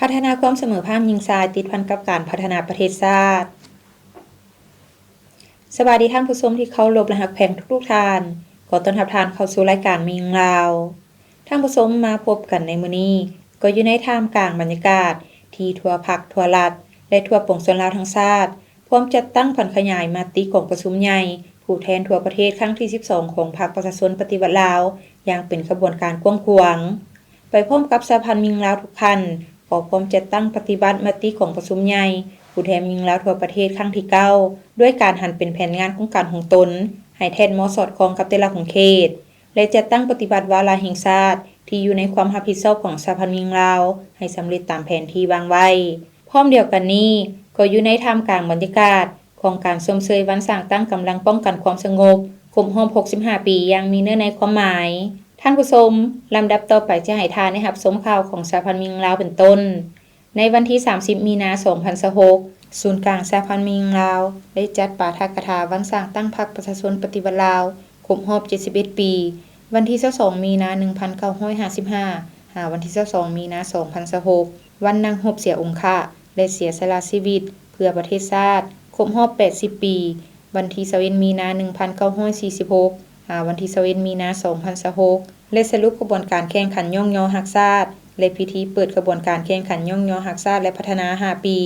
พัฒนาความเสมอภาคหญิงชายติดพันกับการพัฒนาประเทศชาติสวัสดีท่านผู้ชมที่เคารพและรักแพงทุกท่านขอต้อนรับท่านเข้าสู่รายการมีหญิงลาวท่านผู้ชมมาพบกันในมื้อนี้ก็อยู่ในท่ามกลางบรรยากาศที่ทั่วภาคทั่วรัฐและทั่วปวงชนลาวทั้งชาติพร้อมจัดตั้งผ่อนขยายมติของประชุมใหญ่ผู้แทนทั่วประเทศครั้งที่12ของพรรคประชาชนปฏิวัติลาวอย่างเป็นขบวนการกว้างขวางไปพร้อมกับสหพันธ์หญิงลาวทุกท่านขอพร้อมจัดตั้งปฏิบัติมติของประชุมใหญ่ผู้แทนหญิงลาวทั่วประเทศครั้งที่9ด้วยการหันเป็นแผนงานของการของตนให้แทนเหมาะสอดคล้องกับแต่ละของเขตและจัดตั้งปฏิบัติวาระแห่งชาติที่อยู่ในความรับผิดชอบของสหพันธ์หญิงลาวให้สำเร็จตามแผนที่วางไว้พร้อมเดียวกันนี้ก็อยู่ในท่ามกลางบรรยากาศของการชมเชยวันสร้างตั้งกำลังป้องกันความสงบครบรอบ65 ปีอย่างมีเนื้อในความหมายท่านผู้ชมลำดับต่อไปจะให้ทานได้รับชมข่าวของสหพันธ์หญิงลาวเป็นต้นในวันที่30 มีนาคม 2026ศูนย์กลางสหพันธ์หญิงลาวได้จัดปาฐกถาวันสร้างตั้งพรรคประชาชนปฏิวัติลาวครบรอบ71 ปีวันที่22 มีนาคม 1955หาวันที่22 มีนาคม 2026วันนางฮบเสียองค์คะและเสียสละชีวิตเพื่อประเทศชาติครบรอบ80 ปีวันที่21 มีนาคม 1946หาวันที่21 มีนาคม 2026และสรุปกระบวนการแข่งขันย่องย่อฮักชาติและพิธีเปิดกระบวนการแข่งขันย่องย่อฮักชาติและพัฒนา5 ปี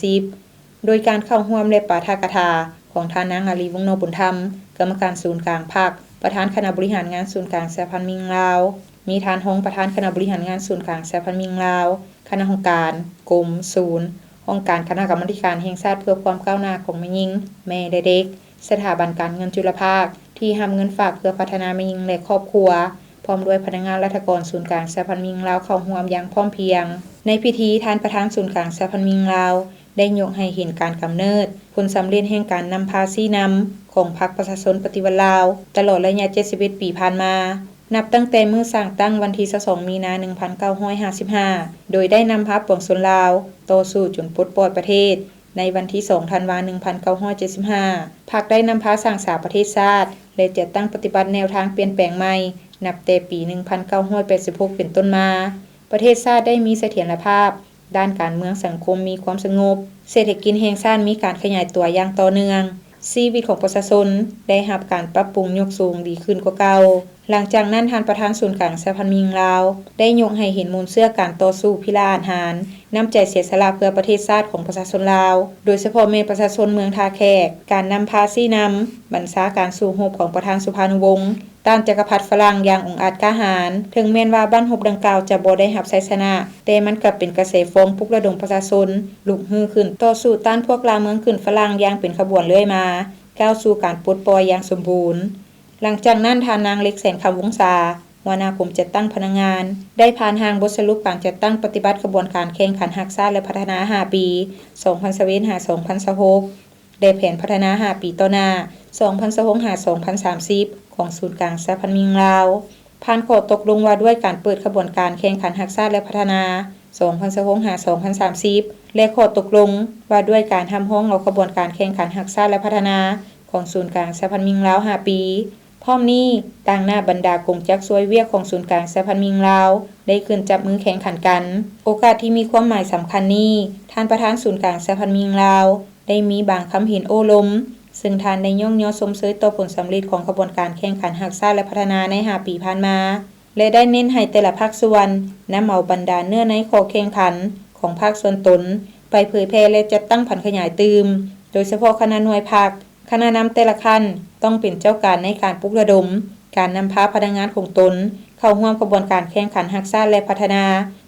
2026-2030 โดยการเข้าร่วมและปาฐกถาของท่านนางอาลีวงศ์โนบุญธรรมกรรมการศูนย์กลางพรรคประธานคณะบริหารงานศูนย์กลางสหพันธ์หญิงลาวมีท่านฮงประธานคณะบริหารงานศูนย์กลางสหพันธ์หญิงลาวคณะองค์การกรมศูนย์องค์การคณะกรรมาการแห่งชาติเพื่อความก้าวหน้าของแม่หญิงแม่และเด็กสถาบันการเงินจุลภาคที่ทำเงินฝากเพื่อพัฒนาแม่หญิงและครอบครัวพร้อมด้วยพนักงานราชการศูนย์กลางสหพันธ์หญิงลาวเข้าร่วมอย่างพร้อมเพรียงในพิธีท่านประธานศูนย์กลางสหพันธ์หญิงลาวได้ยกให้เห็นการกำเนิดผลสำเร็จแห่งการนำพาชี้นำของพรรคประชาชนปฏิวัติลาวตลอดระยะ71 ปีผ่านมานับตั้งแต่เมื่อสร้างตั้งวันที่22 มีนาคม 1955โดยได้นำพาปวงชนลาวต่อสู้จนปลดปล่อยประเทศในวันที่2 ธันวาคม 1975พรรคได้นำพาสร้างสาประเทศชาติและจัดตั้งปฏิบัติแนวทางเปลี่ยนแปลงใหม่นับแต่ปี 1986 เป็นต้นมาประเทศชาติได้มีเสถียรภาพด้านการเมืองสังคมมีความสงบเศรษฐกิจแห่งชาติมีการขยายตัวอย่างต่อเนื่องชีวิตของประชาชนได้รับการปรับปรุงยกสูงดีขึ้นกว่าเก่าหลังจากนั้นท่านประธานศูนย์กลางสหพันธ์หญิงลาวได้ยกให้เห็นมูลเชื่อการต่อสู้พิราอาหารน้ำใจเสียสละเพื่อประเทศชาติของประชาชนลาวโดยเฉพาะแม่ประชาชนเมืองท่าแขกการนำพาชี้นำบรรษาการสู้รบของประธานสุภานุวงศ์ต้านจักรพรรดิฝรั่งอย่างองอาจกล้าหาญถึงแม้นว่าบ้านรบดังกล่าวจะบ่ได้รับชัยชนะแต่มันกลับเป็นกระแสฟ้องปลุกระดมประชาชนลุกฮือขึ้นต่อสู้ต้านพวกลาวเมืองขึ้นฝรั่งอย่างเป็นขบวนเรื่อยมาก้าวสู่การปลดปล่อยอย่างสมบูรณ์หลังจากนั้นทานนางเล็กแสนคำวงศาหัวหน้ากรมจัดตั้งพนักงานได้ผ่านทางบทสรุปการจัดตั้งปฏิบัติกระบวนการแข่งขันฮักษาและพัฒนา5 ปี 2025-2026ได้แผนพัฒนา5 ปีต่อหน้า 2025-2030 ของศูนย์กลางสหพันธ์หญิงลาวผ่านข้อตกลงว่าด้วยการเปิดกระบวนการแข่งขันฮักษาและพัฒนา 2025-2030 และข้อตกลงว่าด้วยการทำห้องเอากระบวนการแข่งขันฮักษาและพัฒนาของศูนย์กลางสหพันธ์หญิงลาว5 ปีพร้อมนี้ต่างหน้าบรรดากรมจักช่วยเวียกของศูนย์กลางสหพันธ์หญิงลาวได้ขึ้นจับมือแข่งขันกันโอกาสที่มีความหมายสำคัญนี้ท่านประธานศูนย์กลางสหพันธ์หญิงลาวได้มีบางคำเห็นโอ้ล้มซึ่งท่านได้ย่องย่อชมเชยต่อผลสำเร็จของกระบวนการแข่งขันฮักษาและพัฒนาใน5 ปีผ่านมาและได้เน้นให้แต่ละภาคส่วนนำเอาบรรดาเนื้อในข้อแข่งขันของภาคส่วนตนไปเผยแพร่และจัดตั้งผันขยายตืมโดยเฉพาะคณะหน่วยภาคคณะนำแต่ละขั้นต้องเป็นเจ้าการในการปลุกระดมการนำพาพนักงานของตนเข้าร่วมกระบวนการแข่งขันฮักษาและพัฒนา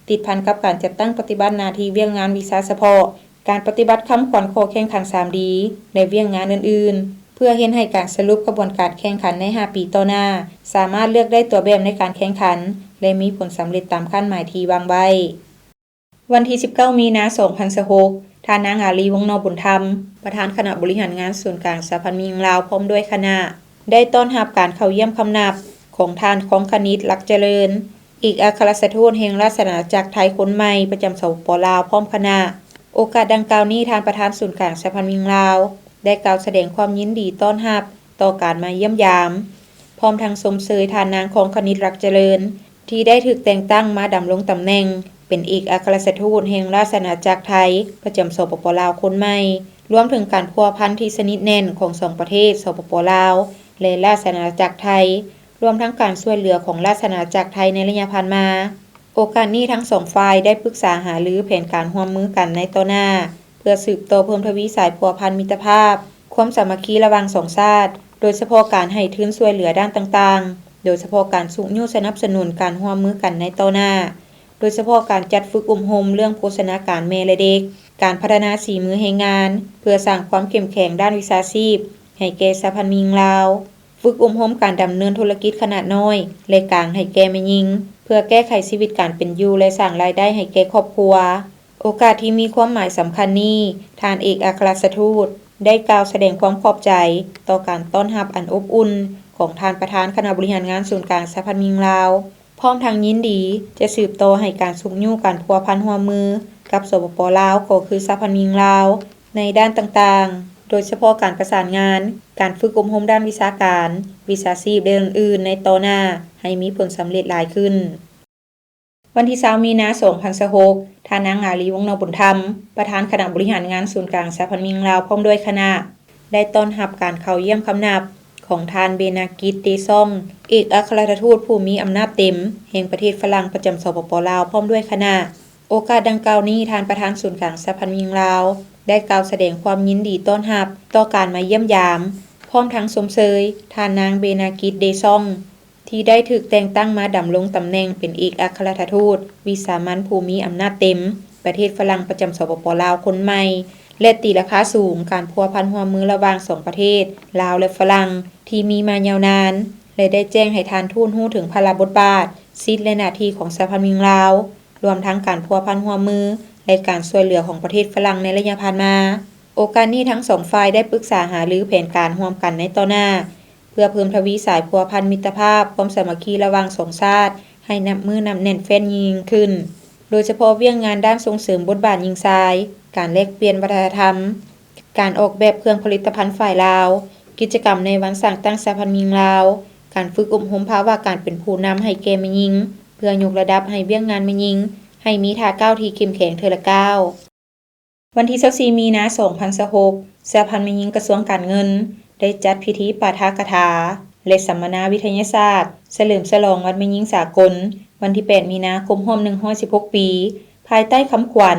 ติดพันกับการจัดตั้งปฏิบัติหน้าที่เวียกงานวิชาเฉพาะการปฏิบัติคำขวัญข้อแข่งขัน 3D ในเวียกงานอื่นๆเพื่อเห็นให้การสรุปกระบวนการแข่งขันใน5 ปีต่อหน้าสามารถเลือกได้ตัวแบบในการแข่งขันและมีผลสำเร็จตามขั้นหมายที่วางไว้วันที่19 มีนาคม 2026ท่านนางอาลีวงศ์โนบุญธรรมประธานคณะบริหารงานศูนย์กลางสหพันธ์หญิงลาวพร้อมด้วยคณะได้ต้อนรับการเข้าเยี่ยมคำนับของท่านของคณิตลักษณ์เจริญอีกอัครราชทูตแห่งราชอาณาจักรไทยคนใหม่ประจำสปป.ลาวพร้อมคณะโอกาสดังกล่าวนี้ท่านประธานศูนย์กลางสหพันธ์หญิงลาวได้กล่าวแสดงความยินดีต้อนรับต่อการมาเยี่ยมยามพร้อมทั้งชมเชยท่านนางของคณิตลักษณ์เจริญ ที่ได้ถูกแต่งตั้งมาดำรงตำแหน่งเป็นเอกอัครราชทูตแห่งราชอาณาจักรไทยประจำสปป.ลาวคนใหม่รวมถึงการพัวพันที่สนิทแน่นของสองประเทศสปป.ลาวและราชอาณาจักรไทยรวมทั้งการช่วยเหลือของราชอาณาจักรไทยในระยะผ่านมาโอกาสนี้ทั้งสองฝ่ายได้ปรึกษาหารือแผนการร่วมมือกันในต่อหน้าเพื่อสืบต่อเพิ่มทวีสายพัวพันมิตรภาพความสามัคคีระหว่างสองชาติโดยเฉพาะการให้ทุนช่วยเหลือด้านต่างๆโดยเฉพาะการสุยุสนับสนุนการร่วมมือกันในต่อหน้าโดยเฉพาะการจัดฝึกอบรมเรื่องโภชนาการแม่และเด็กการพัฒนาสีมือแรงงานเพื่อสร้างความเข้มแข็งด้านวิชาชีพให้แก่สหพันธ์มิงลาวฝึกอบรมการดำเนินธุรกิจขนาดน้อยและกลางให้แก่แม่หญิงเพื่อแก้ไขชีวิตการเป็นอยู่และสร้างรายได้ให้แก่ครอบครัวโอกาสที่มีความหมายสำคัญนี้ท่านเอกอัครราชทูตได้กล่าวแสดงความขอบใจต่อการต้อนรับอันอบอุ่นของท่านประธานคณะบริหารงานศูนย์กลางสหพันธ์มิงลาวพร้อมทั้งยินดีจะสืบต่อให้การสุขยู่การพัวพันร่วมมือกับสปป.ลาวก็คือสหพันธ์มิงลาวในด้านต่างๆโดยเฉพาะการประสานงานการฝึกอบรมด้านวิชาการวิชาชีพเดินอื่นในต่อหน้าให้มีผลสำเร็จหลายขึ้นวันที่20มีนาคม2026ท่านนางอาลีวงศ์นบุญธรรมประธานคณะบริหารงานศูนย์กลางสหพันธ์มิงลาวพร้อมด้วยคณะได้ต้อนรับการเข้าเยี่ยมคำนับของท่านเบนากิตเตซองเอกอัครราชทูตผู้มีอำนาจเต็มแห่งประเทศฝรั่งประจำสปป.ลาวพร้อมด้วยคณะโอกาสดังกล่าวนี้ท่านประธานศูนย์กลางสหพันธ์มิงลาวได้กล่าวแสดงความยินดีต้อนรับต่อการมาเยี่ยมยามพร้อมทั้งชมเชยท่านนางเบนากิตเดซองที่ได้ถูกแต่งตั้งมาดำรงตำแหน่งเป็นเอกอัครราชทูตวิสามัญผู้มีอำนาจเต็มประเทศฝรั่งประจำสปป.ลาวคนใหม่และตีราคาสูงการพัวพันร่วมมือระหว่างสองประเทศลาวและฝรั่งที่มีมายาวนานและได้แจ้งให้ทานทูตรู้ถึงภาระบทบาทสิทธิและหน้าที่ของสหพันธ์มิงลาวรวมทั้งการพัวพันร่วมมือและการช่วยเหลือของประเทศฝรั่งในระยะผ่านมาโอกาสนี้ทั้งสองฝ่ายได้ปรึกษาหารือแผนการร่วมกันในต่อหน้าเพื่อเพิ่มทวีสายพัวพันมิตรภาพความสามัคคีระหว่างสองชาติให้นับมือนำแน่นแฟ้นยิ่งขึ้นโดยเฉพาะเรื่องงานด้านส่งเสริมบทบาทหญิงชายการแลกเปลี่ยนวัฒนธรรมการออกแบบเครื่องผลิตภัณฑ์ฝ่ายลาวกิจกรรมในวันสร้างตั้งสหพันธ์มิงลาวการฝึกอบรมภาวะการเป็นผู้นำให้แก่แม่หญิงเพื่อยกระดับให้เรื่องงานแม่หญิงให้มีท่าก้าวที่เข้มแข็งเทอละก้าววันที่24มีนาคม2026สหพันธ์แม่หญิงกระทรวงการเงินได้จัดพิธีปาฐกถาและสัมมนาวิทยาศาสตร์เฉลิมฉลองวันแม่หญิงสากลวันที่8มีนาคม116ปีภายใต้คำขวัญ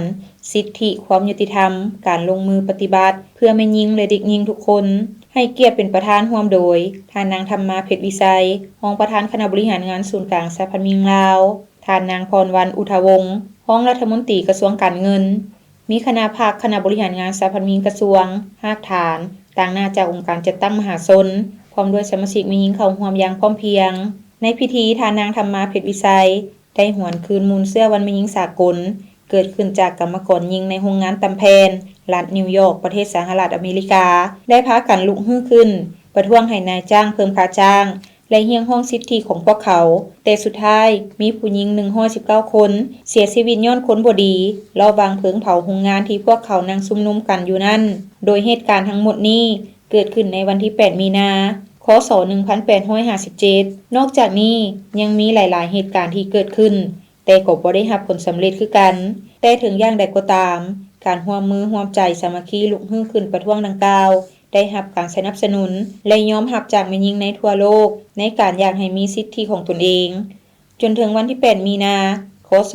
สิทธิความยุติธรรมการลงมือปฏิบัติเพื่อแม่หญิงและเด็กหญิงทุกคนให้เกียรติเป็นประธานร่วมโดยท่านนางธรรมาเพชรวิสัยรองประธานคณะบริหารงานศูนย์กลางสหพันธ์มิงลาวท่านนางพรวรรณอุทวงศ์รองรัฐมนตรีกระทรวงการเงินมีคณะภาคคณะบริหารงานสหพันธ์มิงกระทรวงภาคฐานต่างหน้าจากองค์การจัดตั้งมหาชนพร้อมด้วยสมาชิกแม่หญิงเข้าร่วมอย่างพร้อมเพรียงในพิธีท่านนางธรรมาเพชรวิสัยได้หวนคืนมูลเสื้อวันแม่หญิงสากลเกิดขึ้นจากกรรมกรหญิงในโรงงานตำแพนรัฐนิวยอร์กประเทศสหรัฐอเมริกาได้พากันลุกฮือขึ้นประท้วงให้นายจ้างเพิ่มค่าจ้างและเรียกร้องสิทธิของพวกเขาแต่สุดท้ายมีผู้หญิง119คนเสียชีวิตย้อนคนบ่ดีระหว่างเพลิงเผาโรงงานที่พวกเขานั่งซุ่มนุมกันอยู่นั่นโดยเหตุการณ์ทั้งหมดนี้เกิดขึ้นในวันที่8มีนาคศ1857นอกจากนี้ยังมีหลายๆเหตุการณ์ที่เกิดขึ้นแต่ก็บ่ได้รับผลสำเร็จคือกันแต่ถึงอย่างใดก็ตามการร่วมมือร่วมใจสามัคคีลุกฮือขึ้นประท้วงดังกล่าวได้รับการสนับสนุนและยอมรับจากแม่หญิงในทั่วโลกในการอยากให้มีสิทธิของตนเองจนถึงวันที่8มีนาคศ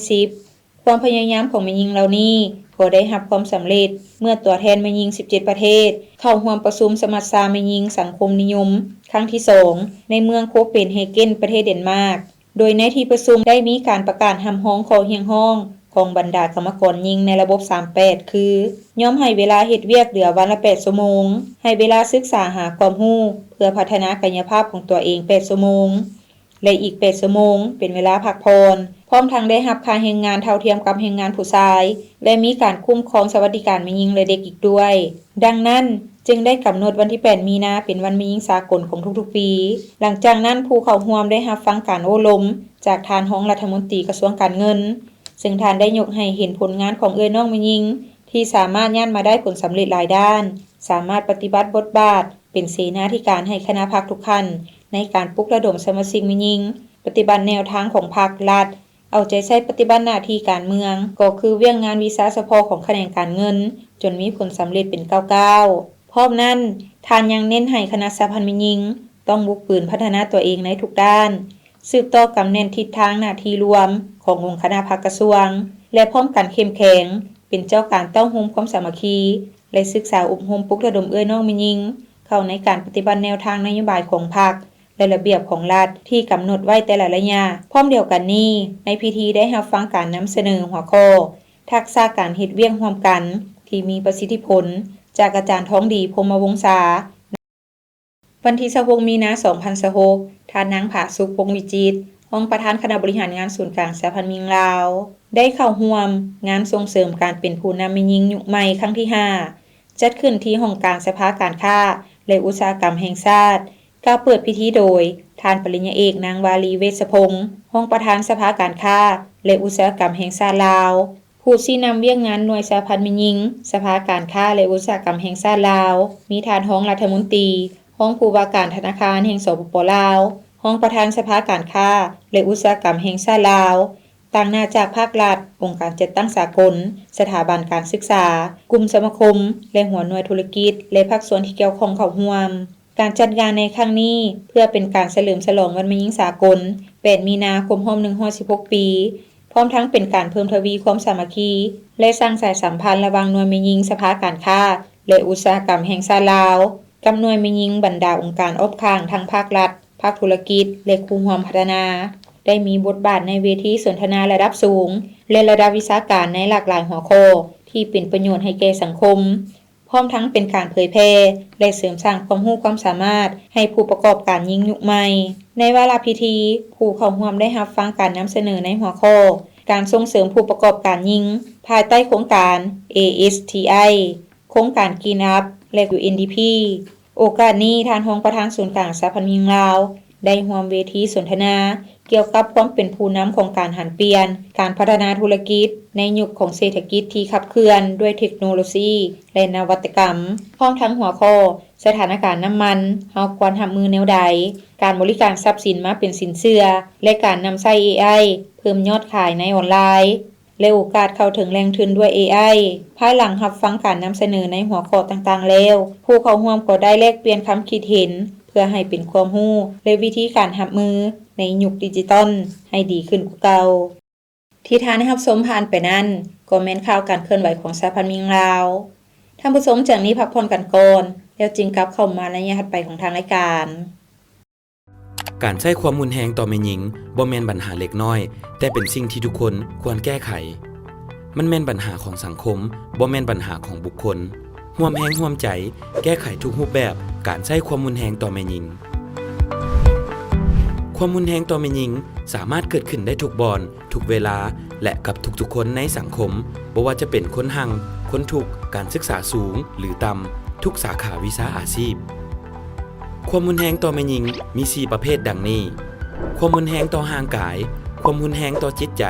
1910ความพยายามของแม่หญิงเหล่านี้ก็ได้รับความสำเร็จเมื่อตัวแทนแม่หญิง17ประเทศเข้าร่วมประชุมสมัชชาแม่หญิงสังคมนิยมครั้งที่2ในเมืองโคเปนเฮเกนประเทศเดนมาร์กโดยในที่ประชุมได้มีการประกาศห้ำฮ้องขอเฮียงห้องของบรรดากรรมกรหญิงในระบบ38คือยอมให้เวลาเฮ็ดเวียกเหลือวันละ8ชั่วโมงให้เวลาศึกษาหาความรู้เพื่อพัฒนากายภาพของตัวเอง8ชั่วโมงและอีก8ชั่วโมงเป็นเวลาพักผ่อนพร้อมทั้งได้รับค่าแรงงานเท่าเทียมกับแรงงานผู้ชายและมีการคุ้มครองสวัสดิการแม่หญิงและเด็กอีกด้วยดังนั้นจึงได้กำหนดวันที่8มีนาเป็นวันแม่หญิงสากลของทุกๆปีหลังจากนั้นผู้เข้าร่วมได้รับฟังการโอ้ล้มจากท่านรองรัฐมนตรีกระทรวงการเงินซึ่งท่านได้ยกให้เห็นผลงานของเอ้ยน้องแม่หญิงที่สามารถย่านมาได้ผลสำเร็จหลายด้านสามารถปฏิบัติบทบาทเป็นเสนาธิการให้คณะพรรคทุกขั้นในการปลุกระดมสมาชิกแม่หญิง ปฏิบัติแนวทางของภาครัฐเอาใจใช้ปฏิบัติหน้าที่การเมืองก็คือเวียงงานวีซ่าเฉพาะของแขนงการเงินจนมีผลสำเร็จเป็น99พร้อมนั้นท่านยังเน้นให้คณะสาพันธ์แม่หญิงต้องบุกปืนพัฒนาตัวเองในทุกด้านสืบต่อกำแน่นทิศทางหน้าที่รวมขององค์คณะภาคกระทรวงและพร้อมกันเข้มแข็งเป็นเจ้าการเต้าโฮมความสามัคคีและศึกษาอบรมปลุกระดมน้องแม่หญิงเข้าในการปฏิบัติแนวทางนโยบายของพรรคและระเบียบของรัฐที่กำหนดไว้แต่ละระยะพร้อมเดียวกันนี้ในพิธีได้รับฟังการนำเสนอหัวข้อทักษะการเฮ็ดเวียงร่วมกันที่มีประสิทธิผลจากอาจารย์ท้องดีพรหมวงศาวันที่26มีนาคม2026ท่านนางผาสุขพงษ์วิจิตรรองประธานคณะบริหารงานศูนย์กลางสหพันธ์แม่หญิงลาวได้เข้าร่วมงานส่งเสริมการเป็นผู้นำแม่หญิงยุคใหม่ครั้งที่5จัดขึ้นที่ห้องการสภาการค้าและอุตสาหกรรมแห่งชาติกล่าวเปิดพิธีโดยท่านปริญญาเอกนางวาลีเวชพงษ์ห้องประธานสภาการค้าและอุตสาหกรรมแห่งชาติลาวผู้ชี้นำเวียงงานหน่วยสหพันธ์แม่หญิงสภาการค้าและอุตสาหกรรมแห่งชาติลาวมีท่านรองรัฐมนตรีห้องผู้ว่าการธนาคารแห่งสปป.ลาวห้องประธานสภาการค้าและอุตสาหกรรมแห่งชาติลาวต่างหน้าจากภาครัฐองค์การจัดตั้งสากลสถาบันการศึกษากลุ่มสมาคมและหัวหน่วยธุรกิจและภาคส่วนที่เกี่ยวข้องเข้าร่วมการจัดงานในครั้งนี้เพื่อเป็นการเฉลิมฉลองวันแม่หญิงสากล8มีนาคม116ปีพร้อมทั้งเป็นการเพิ่มทวีความสามัคคีและสร้างสายสัมพันธ์ระหว่างหน่วยแม่หญิงสภาการค้าและอุตสาหกรรมแห่งชาติลาวกับหน่วยแม่หญิงบรรดาองค์การอบข้างทั้งภาครัฐภาคธุรกิจและคู่ร่วมพัฒนาได้มีบทบาทในเวทีสนทนาระดับสูงและระดับวิชาการในหลากหลายหัวข้อที่เป็นประโยชน์ให้แก่สังคมพร้อมทั้งเป็นการเผยแพร่และเสริมสร้างความรู้ความสามารถให้ผู้ประกอบการหญิงยุคใหม่ในวาระพิธีผู้เข้าร่วมได้รับฟังการนำเสนอในหัวข้อการส่งเสริมผู้ประกอบการหญิงภายใต้โครงการ ASTI โครงการ Green Up และ UNDP โอกาสนี้ท่านรองประธานศูนย์กลางสหพันธ์แม่หญิงลาวได้ร่วมเวทีสนทนาเกี่ยวกับความเป็นผู้นำของการหันเปลี่ยนการพัฒนาธุรกิจในยุคของเศรษฐกิจที่ขับเคลื่อนด้วยเทคโนโลยีและนวัตกรรมพร้อมทั้งหัวข้อสถานการณ์น้ำมันเฮาควรรับมือแนวใดการบริการทรัพย์สินมาเป็นสินเชื่อและการนำใช้ AI เพิ่มยอดขายในออนไลน์และโอกาสเข้าถึงแหล่งทุนด้วย AI ภายหลังรับฟังการนำเสนอในหัวข้อต่างๆแล้วผู้เข้าร่วมก็ได้แลกเปลี่ยนความคิดเห็นเพื่อให้เป็นความรู้และวิธีการรับมือในยุคดิจิตอลให้ดีขึ้นกว่าเก่าที่ท่านรับชมผ่านไปนั้นก็แม่นข่าวการเคลื่อนไหวของสหพันธ์แม่หญิงลาวท่านผู้ชมจากนี้พักผ่อนกันก่อนแล้วจึงกลับเข้ามาในระยะถัดไปของทางรายการการใช้ความรุนแรงต่อแม่หญิงบ่แม่นปัญหาเล็กน้อยแต่เป็นสิ่งที่ทุกคนควรแก้ไขมันแม่นปัญหาของสังคมบ่แม่นปัญหาของบุคคลร่วมแรงร่วมใจแก้ไขทุกรูปแบบการใช้ความรุนแรงต่อแม่หญิงความรุนแรงต่อแม่หญิงสามารถเกิดขึ้นได้ทุกบอนทุกเวลาและกับทุกๆคนในสังคมบ่ว่าจะเป็นคนหังคนทุกข์การศึกษาสูงหรือต่ำทุกสาขาวิชาอาชีพความรุนแรงต่อแม่หญิงมี4ประเภทดังนี้ความรุนแรงต่อร่างกายความรุนแรงต่อจิตใจ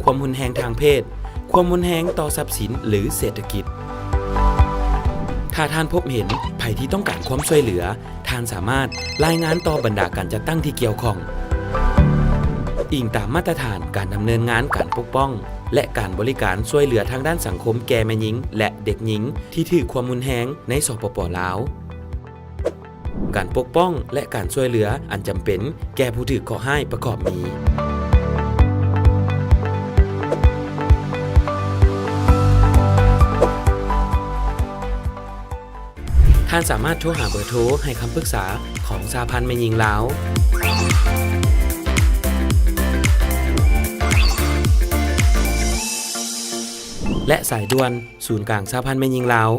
ความรุนแรงทางเพศความรุนแรงต่อทรัพย์สินหรือเศรษฐกิจถ้าท่านพบเห็นภัยที่ต้องการความช่วยเหลือท่านสามารถรายงานต่อบรรดาการจัดตั้งที่เกี่ยวข้องอิงตามมาตรฐานการดำเนินงานการปกป้องและการบริการช่วยเหลือทางด้านสังคมแก่แม่หญิงและเด็กหญิงที่ถูกความรุนแรงในสปป.ลาวการปกป้องและการช่วยเหลืออันจำเป็นแก่ผู้ถูกก่อร้ายประกอบมีท่านสามารถโทรหาเบอร์โทรให้คำปรึกษาของสหพันธ์แม่หญิงลาวและสายด่วนศูนย์กลางสหพันธ์แม่หญิงลาว1362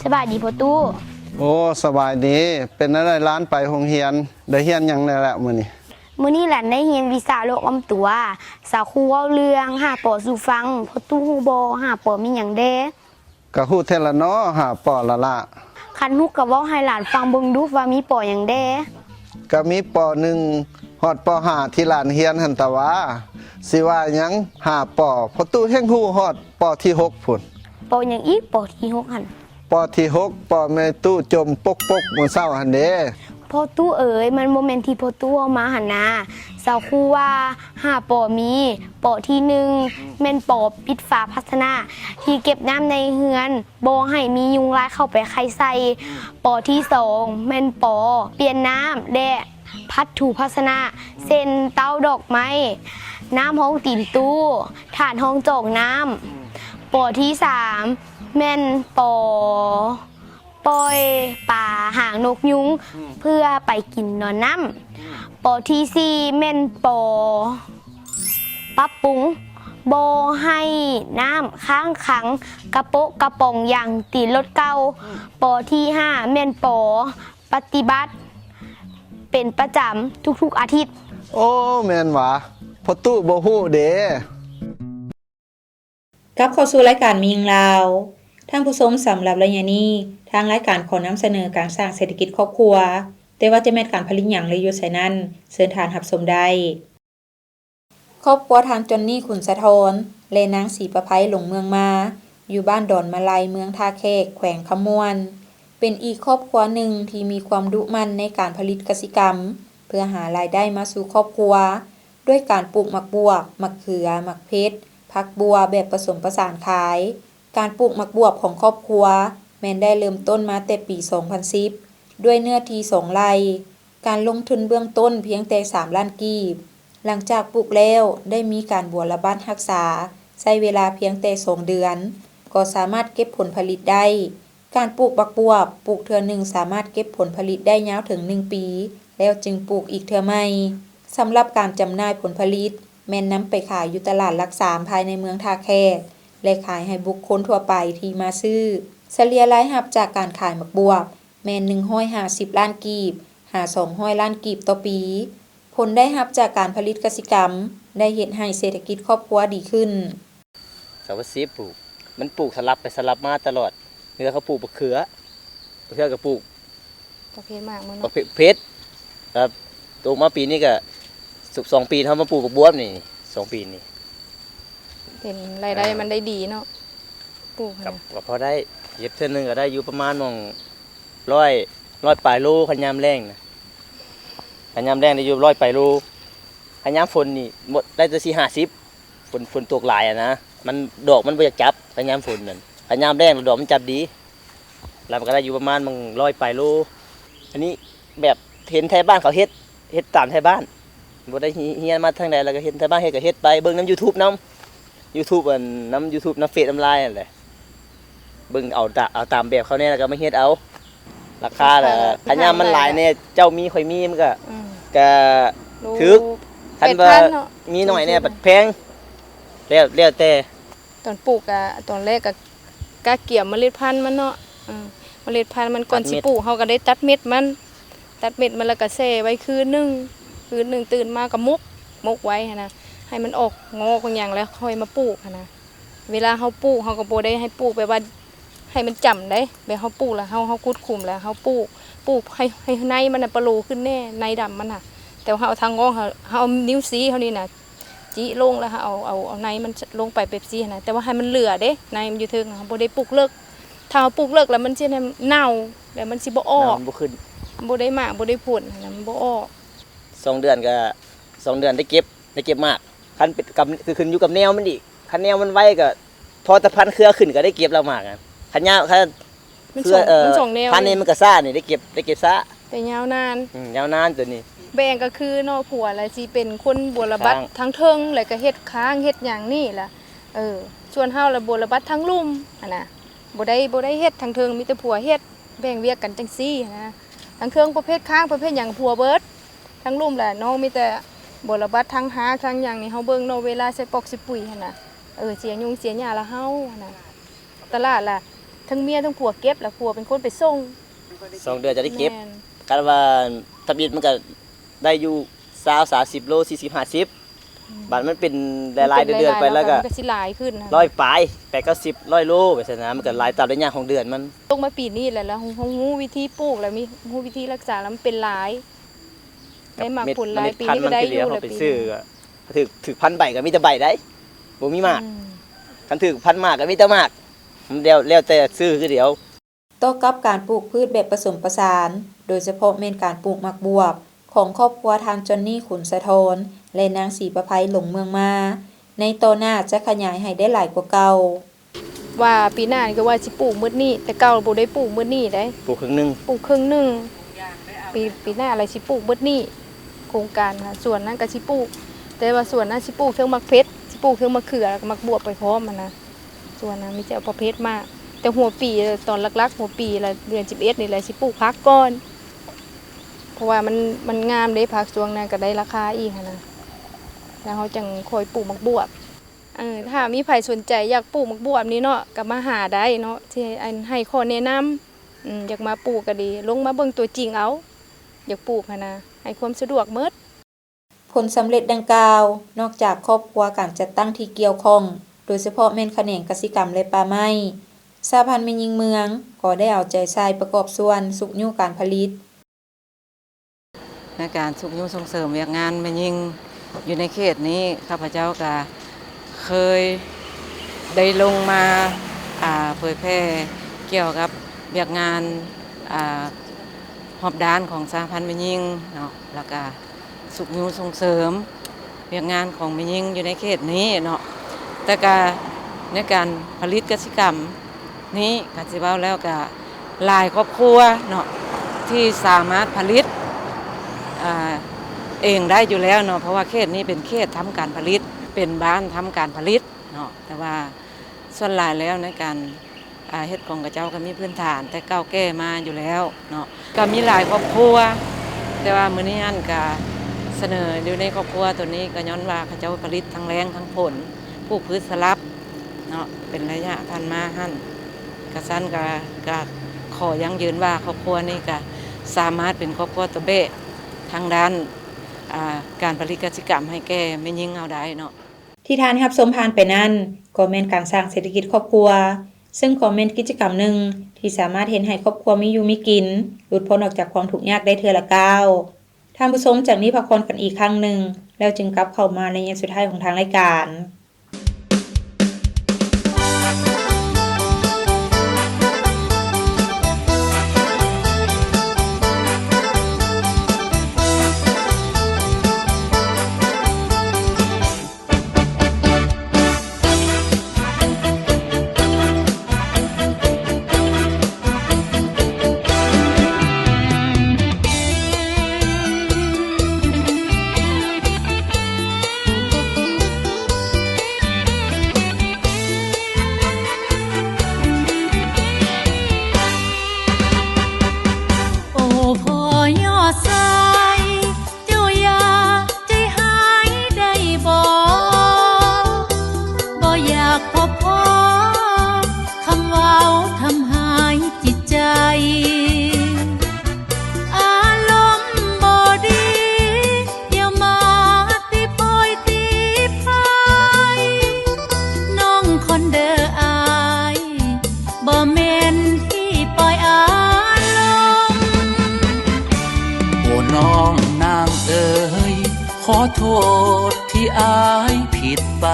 สบายดีพ่อตู้โอ้สบายดีเป็นอะไรร้านไปโรงเรียนได้เรียนหยังได้แล้วมื้อนี้หลานได้เรียนวิชาโลกอำตัวสาวครูเว้าเรื่องหาปอสู่ฟังพ่อตู้ฮู้บ่หาปอมีหยังเด้ก็ฮู้แท้ละเนาะหาปอละคันฮู้ก็เว้าให้หลานฟังเบิ่งดูว่ามีปอหยังเด้ก็มีป1ฮอดป5ที่หลานเรียนหั่นตะว่า สิว่าหยังหาปอพอตู้แห่งฮู้ฮอดปอที่6พุ่น ปออย่างอีกปอที่6หัน ปอที่6ปอแม่ตู้จมปกมื้อเช้าหั่นเด้ พ่อตู้เอ๋ยมันโมเมนต์ที่พ่อตู้เอามาหันนาสาวครูว่า5ปอมีปอที่1แม่นปอปิดฝาพัฒนาที่เก็บน้ำในเฮือนบ่ให้มียุงลายเข้าไปไข่ใส่ปอที่2แม่นปอเปลี่ยนน้ำและพัดถูพัฒนาเส้นเต้าดอกไม้น้ำห้องตีนตู้ฐานห้องจอกน้ำปอที่3แม่นปอปล่อยป่าหางนกยุงเพื่อไปกินนอนน้ำปอที่4แม่นปอปรับปรุงบ่ให้น้ำค้างขังกระโปะกระป๋องอย่างตีรถเก่าปอที่5แม่นปอปฏิบัติเป็นประจำทุกๆอาทิตย์ โอ้แม่นหวะพอตู้บ่ฮู้เด้ กลับเข้าสู่รายการมียิงลาวท่านผู้ชมสำหรับระยะนี้ทางรายการขอนำเสนอการสร้างเศรษฐกิจครอบครัวแต่ว่าจะแม่นการผลิตหยังหรืออยู่ไสนั้นเชิญทานรับชมได้ครอบครัวทางจอนนี่ขุนสะทอนและนางศรีประไพหลงเมืองมาอยู่บ้านดอนมะไลเมืองท่าแขกแขวงขมวนเป็นอีกครอบครัวหนึ่งที่มีความดุมั่นในการผลิตกสิกรรมเพื่อหารายได้มาสู่ครอบครัวด้วยการปลูกหมักบวบหมักเขือหมักเพชรผักบัวแบบผสมผสานขายการปลูกหมักบวบของครอบครัวแม้นได้เริ่มต้นมาแต่ปี 2010 ด้วยเนื้อที่2 ไร่การลงทุนเบื้องต้นเพียงแต่3 ล้านกีบหลังจากปลูกแล้วได้มีการบัวระบาดรักษาใช้เวลาเพียงแต่2 เดือนก็สามารถเก็บผลผลิตได้การปลูกบักบวบปลูกเทื่อหนึ่งสามารถเก็บผลผลิตได้ยาวถึง1 ปีแล้วจึงปลูกอีกเทื่อใหม่สำหรับการจำหน่ายผลผลิตแม่นนำไปขายอยู่ตลาดหลัก3ภายในเมืองท่าแขกและขายให้บุคคลทั่วไปที่มาซื้อเฉลี่ยรายรับจากการขายหมักบวบแม่น150 ล้านกีบหา200 ล้านกีบต่อปีผลได้รับจากการผลิตกสิกรรมได้เฮ็ดให้เศรษฐกิจครอบครัวดีขึ้น สาวซีปลูกมันปลูกสลับไปสลับมาตลอดเนื้อเขาปลูกมะเขือก็ปลูก ประเภทมากมั้ง มะเพชรครับโตมาปีนี้ก็2 ปีเขามาปลูกบักบวบนี่2 ปีนี่ เห็นรายได้มันได้ดีเนาะปลูก กับก็พอได้เย็บเท่านึงก็ได้อยู่ประมาณมอง100ปลายโลขันยามแรงนะขันยามแรงได้อยู่100ปลายโลขันยามฝนนี่หมดได้แต่40ฝนตกหลายนะมันดอกมันบ่อยากจับขันยามฝนนั่นขันยามแรงดอกมันจับดีแล้วมันก็ได้อยู่ประมาณมอง100ปลายโลอันนี้แบบเห็นไทยบ้านเขาเฮ็ดตามไทยบ้านบ่ได้เฮียนมาทางใดแล้วก็เฮ็ดไทยบ้านเฮ็ดก็เฮ็ดไปเบิ่งนำ YouTube นำ YouTube นำ YouTube นำเฟซนำไลน์นั่นแหละเบิ่งเอาตามแบบเขาแน่แล้วก็มาเฮ็ดเอาราคาล่ะคันยามมันหลายแน่เจ้ามีข่อยมีมันก็ถึกคันว่ามีน้อยแน่บัดแพงแล้วแต่ ตอนปลูกอะตอนแรกก็กะเกี่ยวเมล็ดพันธุ์มันเนาะเมล็ดพันธุ์มันก่อนสิปลูกเฮาก็ได้ตัดเม็ดมันแล้วก็แช่ไว้คืนหนึงตื่นมาก็มุกไว้หันนะให้มันออกงอกบางอย่างแล้วค่อยมาปลูกหันนะเวลาเฮาปลูกเฮาก็บ่ได้ให้ปลูกแบบว่าให้มันจำได้แบบเฮาปลูกแล้วเฮาคุดคุมแล้วเฮาปลูกให้ในมันน่ะปะโลขึ้นแน่ในดำมันน่ะแต่ว่าเฮาเอาทางงอกเฮาเอานิ้วซีเฮานี่น่ะจิลงแล้วเฮาเอาในมันลงไปเป๊ปซี่นะแต่ว่าให้มันเหลือเด้ในมันอยู่เทิงเฮาบ่ได้ปลูกเลิกถ้าเฮาปลูกเลิกแล้วมันสิเน่าแล้วมันสิบ่ออก น้ำบ่ขึ้น บ่ได้มากบ่ได้ผลนะมันบ่ออก 2 เดือนก็2 เดือนได้เก็บมากคันเป็นกับคือขึ้นอยู่กับแนวมันอีกคันแนวมันไว้ก็พอตะพันเครือขึ้นก็ได้เก็บแล้วมากอะคันยาวคัน มัน เครือ สองแนว พันนี้มันก็ซ่านี่ได้เก็บซ่า แต่ยาวนาน ยาวนานตัวนี้ แบ่งก็คือเนาะผัวแล้วสิเป็นคนบัวระบัด ค้าง ทั้งเทิงแล้วก็เฮ็ดค้างเฮ็ดหยังนี่ล่ะส่วนเฮาละบัวระบัดทั้งลุ่มหั่นน่ะบ่ได้เฮ็ดทั้งเทิงมีแต่ผัวเฮ็ดแบ่งเวียกกันจังซี่นะทั้งเทิงประเภทค้างประเภทหยังผัวเบิดทั้งลุ่มแหละน้องมีแต่บัวระบัดทั้งหาทั้งหยังนี่เฮาเบิ่งเนาะเวลาใส่ปอกใส่ปุ๋ยหั่นน่ะเสียยุงเสียหญ้าละเฮาหั่นน่ะตลาดล่ะทั้งเมียทั้งผัวเก็บแล้วผัวเป็นคนไปส่ง 2 เดือนจะได้เก็บ แม่น กันว่าทะเบียนมันก็ได้อยู่20-30 โล40-50บาทมันเป็นหลายๆเดือนๆไปแล้วก็ มันก็สิหลายขึ้นนะ 100ปลาย80 100โลไปซั่นนะมันก็หลายตามระยะของเดือนมัน ลงมาปีนี้แหละแล้วฮู้วิธีปลูกแล้วมีฮู้วิธีรักษาแล้วมันเป็นหลายได้มาผลหลายปีนี้ก็ได้อยู่ เม็ดพันธุ์มันที่เหลือเขาไปซื้อก็ ถือพันใบก็มีแต่ใบได้บ่มีมากคันถือพันมากก็มีแต่มากแล้วแต่ซื้อคือเดียว โต้กับการปลูกพืชแบบผสมผสาน โดยเฉพาะเมนการปลูกหมักบวบของครอบครัวทานจอนนี่ขุนสะทนและนางศรีประไพหลงเมืองมาในโตหน้าจะขยายให้ได้หลายกว่าเก่า ว่าปีหน้านี่ก็ว่าสิปลูกมื้อนี้แต่เก่าบ่ได้ปลูกมื้อนี้ได้ ปลูกครึ่งหนึง ปลูกครึ่งหนึงปีหน้าอะไรสิปลูกมื้อนี้โครงการค่ะส่วนนั้นก็สิปลูกแต่ว่าส่วนนั้นสิปลูกเทิงมักเพชรสิปลูกเทิงมะเขือแล้วก็มักบวบไปพร้อมมันนะส่วนนั้นมีแต่เอาประเภทมากแต่หัวปีตอนลักๆหัวปีละเดือน11นี่แหละสิปลูกพักก่อนเพราะว่ามันงามเด้ผักช่วงนั้นก็ได้ราคาอีกนะแล้วเขาจังค่อยปลูกมักบวบถ้ามีใครสนใจอยากปลูกมักบวบนี้เนาะก็มาหาได้เนาะที่ให้ข้อแนะนำอยากมาปลูกก็ดีลงมาเบิ่งตัวจริงเอาอยากปลูกนะให้ความสะดวกเมิด ผลสำเร็จดังกล่าวนอกจากครอบครัวการจัดตั้งที่เกี่ยวข้องโดยเฉพาะแม่นแขนงกสิกรรมและป่าไม้สหพันธ์แม่หญิงเมืองก็ได้เอาใจใส่ประกอบส่วนสุกยู่การผลิตในการสุกยุ่งส่งเสริมเวียกงานแม่หญิงอยู่ในเขตนี้ข้าพเจ้าก็เคยได้ลงมาเผยแพร่เกี่ยวกับเวียกงานหอบด้านของสหพันธ์แม่หญิงเนาะแล้วก็สุกยุ่งส่งเสริมเวียกงานของแม่หญิงอยู่ในเขตนี้เนาะแต่ก็ในการผลิตกสิกรรมนี้ก็สิเว้าแล้วก็หลายครอบครัวเนาะที่สามารถผลิตเองได้อยู่แล้วเนาะเพราะว่าเขตนี้เป็นเขตทำการผลิตเป็นบ้านทำการผลิตเนาะแต่ว่าส่วนหลายแล้วในการเฮ็ดของกระเจ้าก็มีพื้นฐานแต่เก่าแก่มาอยู่แล้วเนาะก็มีหลายครอบครัวแต่ว่ามื้อนี้อันก็เสนออยู่ในครอบครัวตัวนี้ก็ย้อนว่าเขาเจ้าผลิตทั้งแรงทั้งผลปลูกพืชสลับเนาะเป็นระยะผ่านมาหั่นกระสั้นก็ขอยั่งยืนว่าครอบครัวนี้ก็สามารถเป็นครอบครัวตัวเบ้ทางด้านการผลิตกสิกรรมให้แก่แม่หญิงเอาได้เนาะที่ทานรับชมผ่านไปนั้นก็แม่นการสร้างเศรษฐกิจครอบครัวซึ่งก็แม่นกิจกรรมหนึ่งที่สามารถเห็นให้ครอบครัวมีอยู่มีกินหลุดพ้นออกจากความทุกข์ยากได้เทื่อละก้าวท่านผู้ชมจากนี้พักผ่อนกันอีกครั้งหนึ่งแล้วจึงกลับเข้ามาในยามสุดท้ายของทางรายการขอโทษที่อายผิดไป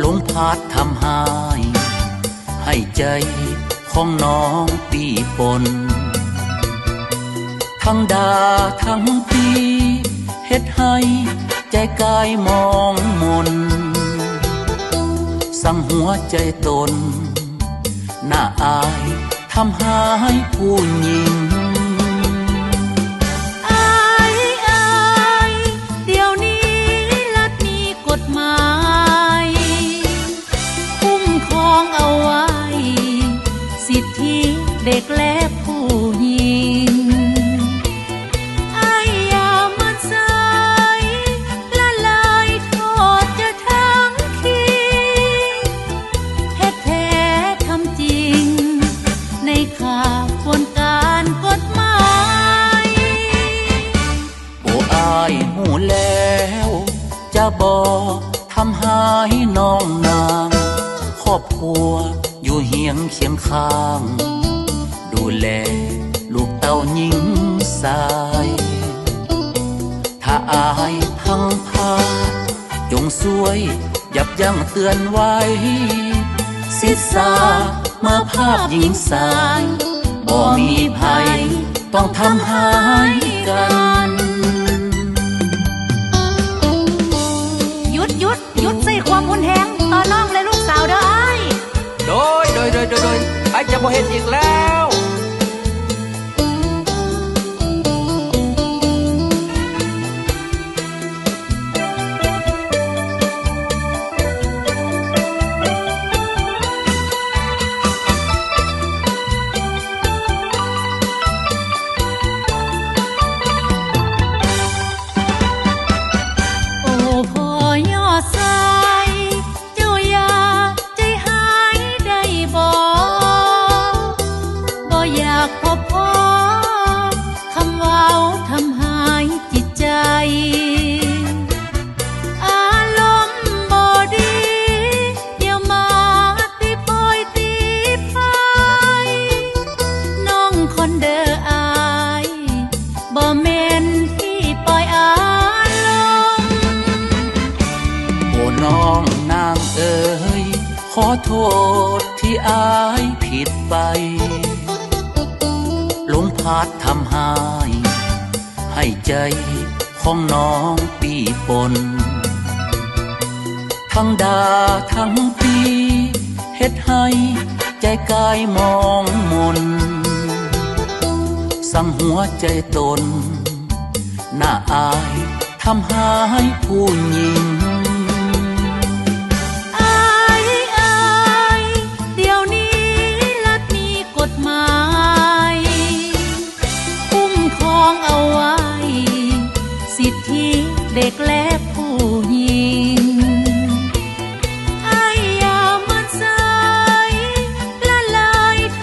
ลมพัดทำให้ใจของน้องปีปนทั้งด่าทั้งตีเฮ็ดให้ใจกายมองมนสั่งหัวใจตนน่าอายทำให้ผู้หญิงเด็กและผู้หญิงอย่ามันใส่ละลายโทษจะทั้งทีแท้ทำจริงในข่าวคนการกฎหมายโอ้อายหูแล้วจะบอกทำให้น้องนางครอบครัวอยู่เฮียงเคียงข้างดูแลลูกเต้าหญิงสายถ้าอายทั้ง สวยยับยั้งเตือนไว้ศิษาเมื่อภาพหญิงสายบ่มีภัยต้องทำหายกันหยุดใส่ความหุนแหงต่อน้องและลูกสาวเด้ออ้ายโดยไอ้จะบ่เฮ็ดอีกแล้วขอโทษที่อายผิดไปลมพัดทำให้ใจของน้องปีปนทั้งดาทั้งปีเฮ็ดให้ใจกายมองมนสั่งหัวใจตนน่าอายทำให้ผู้หญิงเด็กและผู้หญิงไอ้ยามันสายละลายโท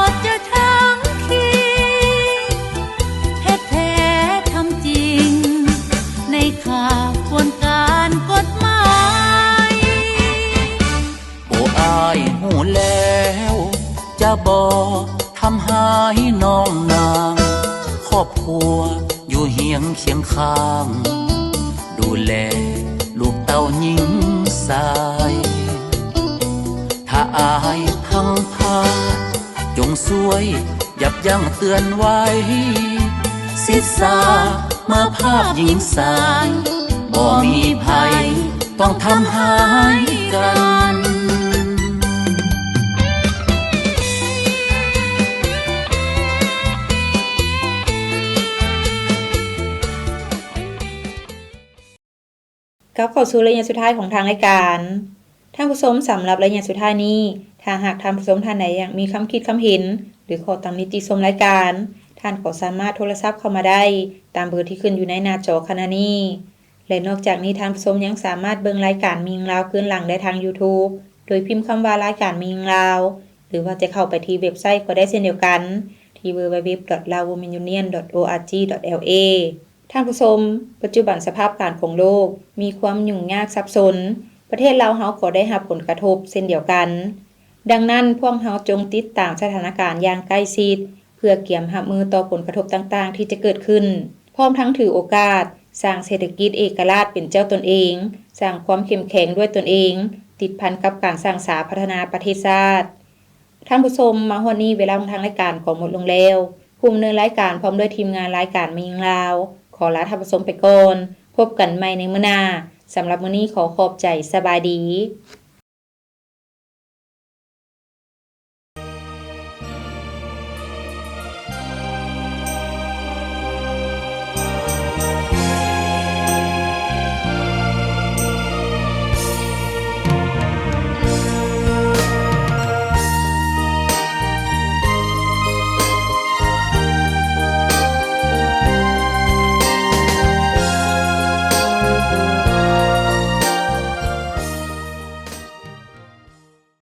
ษจะทั้งทีเฮ็ดแท้ทำจริงในข่าวควรการกฎหมายโอ้อายหูแล้วจะบ่ทำให้น้องนางครอบครัวอยู่เฮียงเคียงข้างดูแลลูกเต้าหญิงสายถ้าอายพังพาจงสวยยับยั้งเตือนไว้ศิษาเมื่อภาพหญิงสายบ่มีภัยต้องทำหายกันกลับเข้าสู่ระยะสุดท้ายของทางรายการท่านผู้ชมสำหรับระยะสุดท้ายนี้ถ้าหากท่านผู้ชมท่านใดอยากมีคำคิดคำเห็นหรือขอตำหนิติชมรายการท่านก็สามารถโทรศัพท์เข้ามาได้ตามเบอร์ที่ขึ้นอยู่ในหน้าจอขณะนี้และนอกจากนี้ท่านผู้ชมยังสามารถเบิ่งรายการมียิงลาวคืนหลังได้ทาง YouTube โดยพิมพ์คำว่ารายการมียิงลาวหรือว่าจะเข้าไปที่เว็บไซต์ก็ได้เช่นเดียวกันที่ www.lawwomenunion.org.la ท่านผู้ชมปัจจุบันสภาพการของโลกมีความยุ่งยากซับซ้อนประเทศลาวเฮาก็ได้รับผลกระทบเช่นเดียวกันดังนั้นพวกเฮาจงติดตามสถานการณ์อย่างใกล้ชิดเพื่อเตรียมรับมือต่อผลกระทบต่างๆที่จะเกิดขึ้นพร้อมทั้งถือโอกาสสร้างเศรษฐกิจเอกราชเป็นเจ้าตนเองสร้างความเข้มแข็งด้วยตนเองติดพันกับการสร้างสาพัฒนาประเทศชาติท่านผู้ชมมาฮอดนี้เวลาของทางรายการก็หมดลงแล้วผู้ดำเนินรายการพร้อมด้วยทีมงานรายการมียิงลาวขอลาท่านผู้ชมไปก่อนพบกันใหม่ในมื้อหน้าสำหรับมื้อนี้ขอขอบใจสบายดี